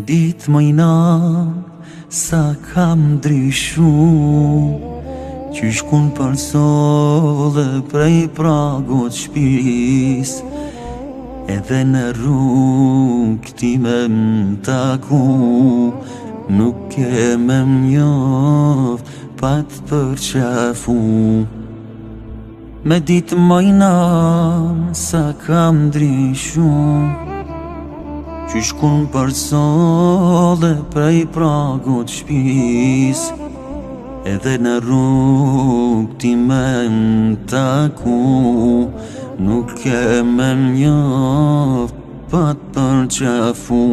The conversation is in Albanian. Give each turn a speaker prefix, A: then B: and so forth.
A: ditë mëjna sa kam ndryshu, qysh kun për solle prej pragut shpis, edhe në rrugë ti me m'taku, nuk e me m'njoft pa t'përqafu. Me ditë mëjna sa kam ndryshu, qysh kun për solle prej pragut shpis, edhe në rrugë ti me m'taku, nuk e me m'njoft pa t'përqafu.